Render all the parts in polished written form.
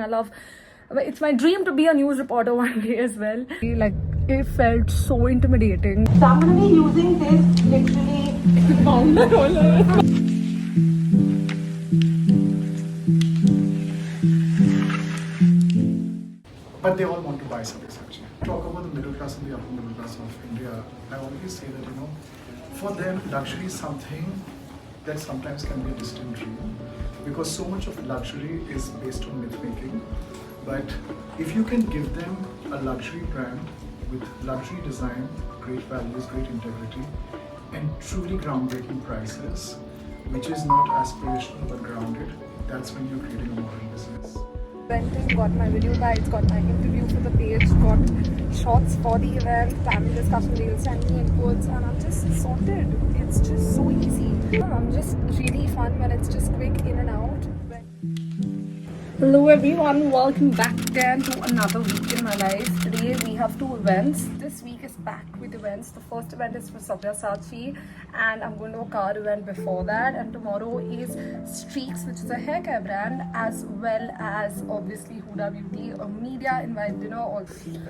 I love, it's my dream to be a news reporter one day as well. Like, it felt so intimidating. So I'm going to be using this literally Founder roller. But they all want to buy something actually. Talk about the middle class and the upper middle class of India. I always say that, for them, luxury is something that sometimes can be a distant dream because so much of luxury is based on myth making. But if you can give them a luxury brand with luxury design, great values, great integrity, and truly groundbreaking prices, which is not aspirational but grounded, that's when you're creating a modern business. Went and got my video guides, got my interview for the page, got shots for the event, panel discussion, they'll send me inputs, and I'm just sorted. It's just so easy. I'm just really fun when it's just quick in and out. Hello everyone, welcome back again to another week in my life. Today we have two events. This week is packed with events. The first event is for Sabyasachi and I'm going to a car event before that, and tomorrow is Streaks, which is a hair care brand, as well as obviously Huda Beauty, a media invite dinner.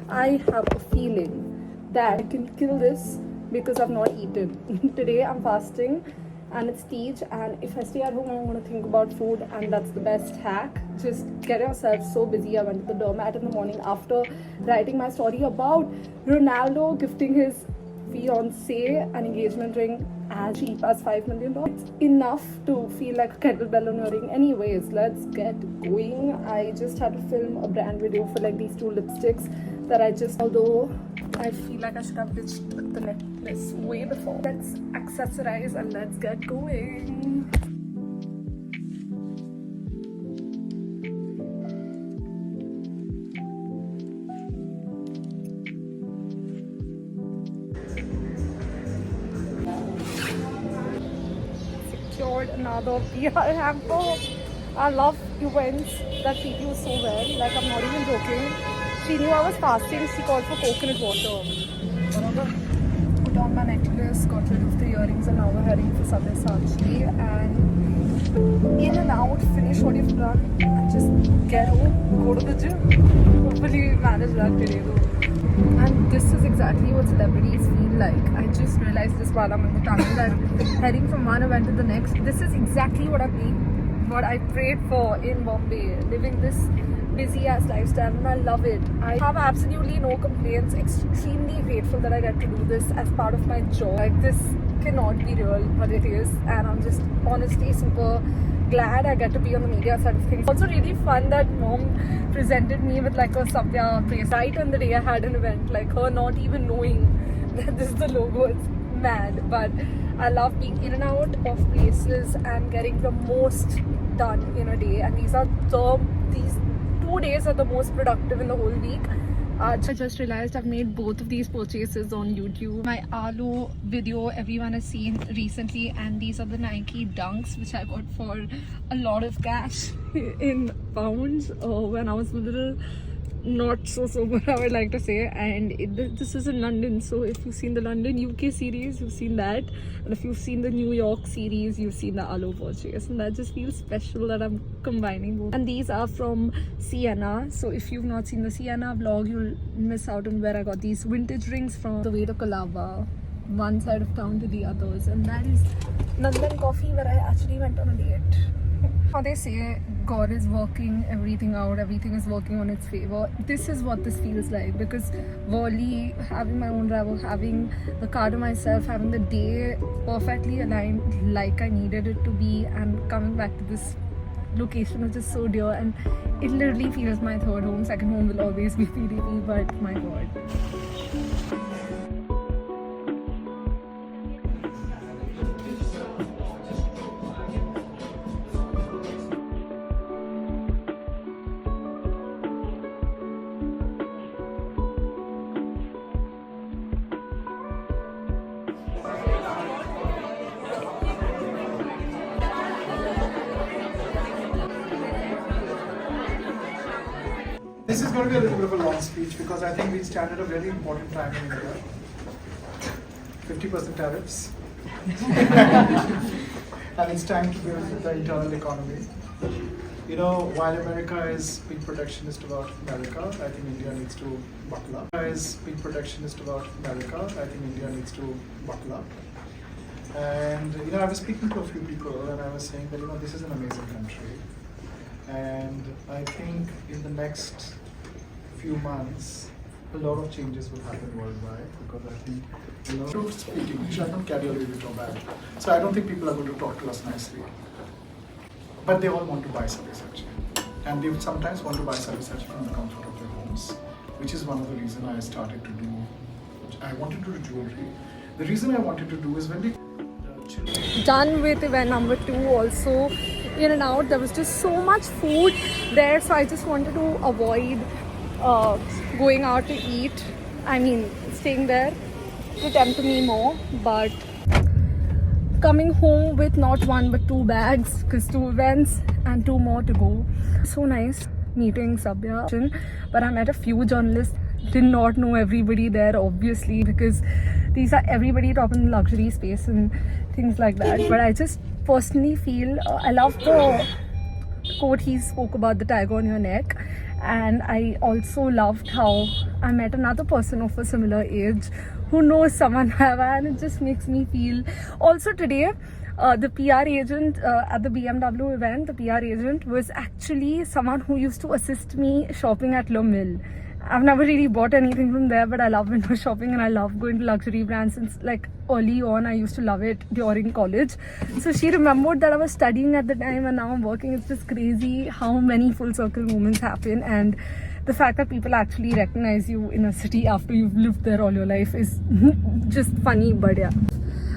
I have a feeling that I can kill this because I've not eaten. Today I'm fasting and it's Tej, and if I stay at home I'm going to think about food, and that's the best hack. Just get yourself so busy. I went to the doormat in the morning after writing my story about Ronaldo gifting his fiancée an engagement ring as cheap as $5 million. It's enough to feel like a kettlebell on your ring. Anyways, let's get going. I just had to film a brand video for like these two lipsticks that although I feel like I should have ditched the necklace way before. Let's accessorize and let's get going. Secured another PR hamper. I love events that treat you so well. Like, I'm not even joking. She knew I was fasting. She called for coconut water. Put on my necklace, got rid of the earrings, and now we're heading for Sabyasachi. And in and out, finish what you've done, and just get home, go to the gym. Hopefully, manage that today though. And this is exactly what celebrities feel like. I just realized this while I'm in the tunnel, that heading from one event to the next, this is exactly what I prayed for in Bombay, living this busy ass lifestyle, and I love it. I have absolutely no complaints. Extremely grateful that I get to do this as part of my job. Like, this cannot be real, but it is, and I'm just honestly super glad I get to be on the media side of things. Also really fun that mom presented me with like a Sabya praise right on the day I had an event, like her not even knowing that this is the logo. It's mad, but I love being in and out of places and getting the most done in a day, and these 2 days are the most productive in the whole week. I just realized I've made both of these purchases on YouTube. My Alo video everyone has seen recently, and these are the Nike Dunks which I got for a lot of cash in pounds when I was a little not so sober, I would like to say. And this is in London, so if you've seen the London UK series, you've seen that, and if you've seen the New York series, you've seen the Alo purchase, and that just feels special that I'm combining both. And these are from Sienna, so if you've not seen the Sienna vlog, you'll miss out on where I got these vintage rings from. The way to Colaba, one side of town to the others, and that is Nandan Coffee, where I actually went on a date. How they say God is working everything out, everything is working on its favor. This is what this feels like, because Worli, having my own driver, having the car to myself, having the day perfectly aligned like I needed it to be, and coming back to this location which is so dear, and it literally feels my third home. Second home will always be PDP, but my God. This is going to be a little bit of a long speech because I think we stand at a very important time in India. 50% tariffs. And it's time to build the internal economy. You know, while America is being protectionist about America, I think India needs to buckle up. Is being protectionist about America, I think India needs to buckle up. And you know, I was speaking to a few people, and I was saying that this is an amazing country, and I think in the next few months, a lot of changes will happen worldwide because I think speaking, I don't carry a really job bag, so I don't think people are going to talk to us nicely. But they all want to buy Sabyasachi, and they sometimes want to buy Sabyasachi from the comfort of their homes, which is one of the reasons I started to do. I wanted to do jewelry. The reason I wanted to do is when we done with event number 2 also, in and out, there was just so much food there, so I just wanted to avoid going out to eat. I mean, staying there to tempt me more, but coming home with not 1 but 2 bags, because 2 events and 2 more to go. So nice meeting Sabya, but I met a few journalists. Did not know everybody there, obviously, because these are everybody top in the luxury space and things like that. But I just personally feel I love the quote he spoke about, the tiger on your neck, and I also loved how I met another person of a similar age who knows someone and it just makes me feel. Also today, the PR agent at the BMW event, the PR agent was actually someone who used to assist me shopping at Le Mill. I've never really bought anything from there, but I love window shopping and I love going to luxury brands since like early on. I used to love it during college. So she remembered that I was studying at the time and now I'm working. It's just crazy how many full circle moments happen, and the fact that people actually recognize you in a city after you've lived there all your life is just funny. But yeah,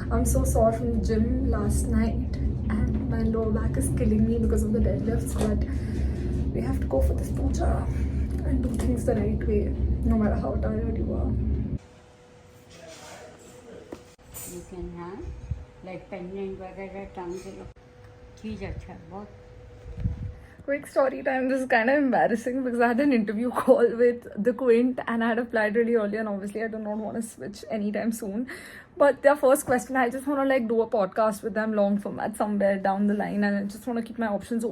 I'm so sore from the gym last night and my lower back is killing me because of the deadlifts, but we have to go for this puja and do things the right way, no matter how tired you are. You can have like pendant वगैरह टांग के लो, चीज अच्छा है बहुत. Quick story time. This is kind of embarrassing because I had an interview call with The Quint and I had applied really early, and obviously I do not want to switch anytime soon. But their first question, I just want to like do a podcast with them, long format somewhere down the line, and I just want to keep my options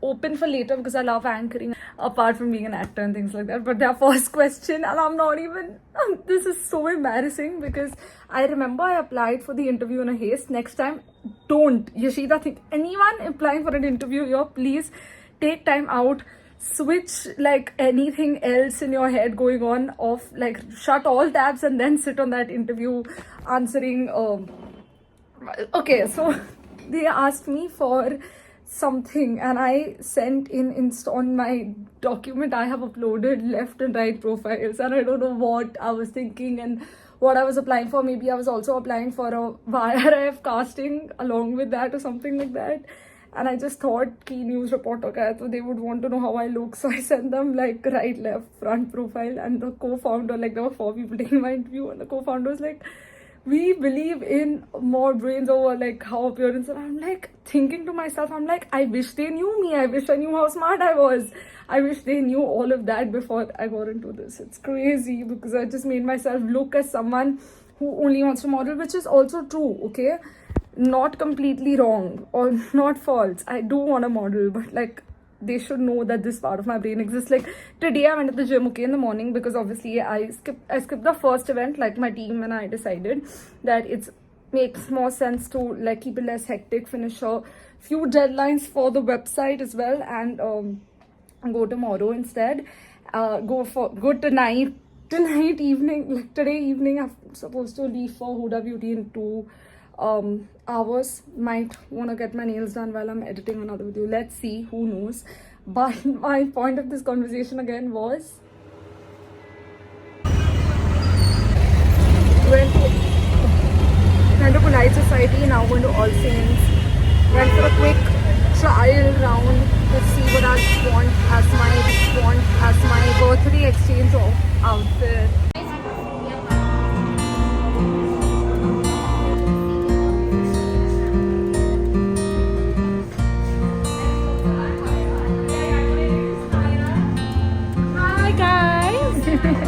open for later because I love anchoring apart from being an actor and things like that. But their first question, and I'm not even, this is so embarrassing because I remember I applied for the interview in a haste. Next time, don't, Yashida, think anyone applying for an interview here, please take time out, switch like anything else in your head going on off, like shut all tabs and then sit on that interview answering. Okay, so they asked me for something and I sent in on my document I have uploaded left and right profiles, and I don't know what I was thinking and what I was applying for. Maybe I was also applying for a YRF casting along with that or something like that, and I just thought key news reporter ka hai, so they would want to know how I look, so I sent them like right, left, front profile. And the co-founder, like there were 4 people taking my interview, and the co-founder was like, we believe in more brains over like how appearance. And I'm like thinking to myself, I'm like, I wish they knew me. I wish I knew how smart I was. I wish they knew all of that before I got into this. It's crazy because I just made myself look as someone who only wants to model, which is also true, okay? Not completely wrong or not false. I do want to model, but like they should know that this part of my brain exists. Like today I went to the gym, okay, in the morning, because obviously I skipped the first event. Like my team and I decided that it makes more sense to like keep it less hectic, finish a few deadlines for the website as well, and go tomorrow instead. Go tonight evening, like today evening I'm supposed to leave for Huda Beauty in 2 hours. Might want to get my nails done while I'm editing another video. Let's see, who knows. But my point of this conversation again was went to Polite Society, now going to All Saints. Went for a quick trial round to see what I want as my birthday exchange of outfit.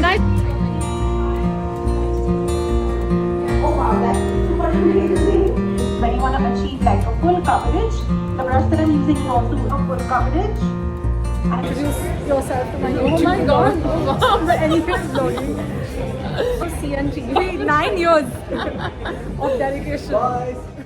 Nice. Oh wow, that's super amazing. when you want to achieve like a full coverage. The brush that I'm using is also a full coverage. And Introduce yourself to my YouTube. Oh my god, wow, but anyways, vlogging. CNT, 9 years of dedication.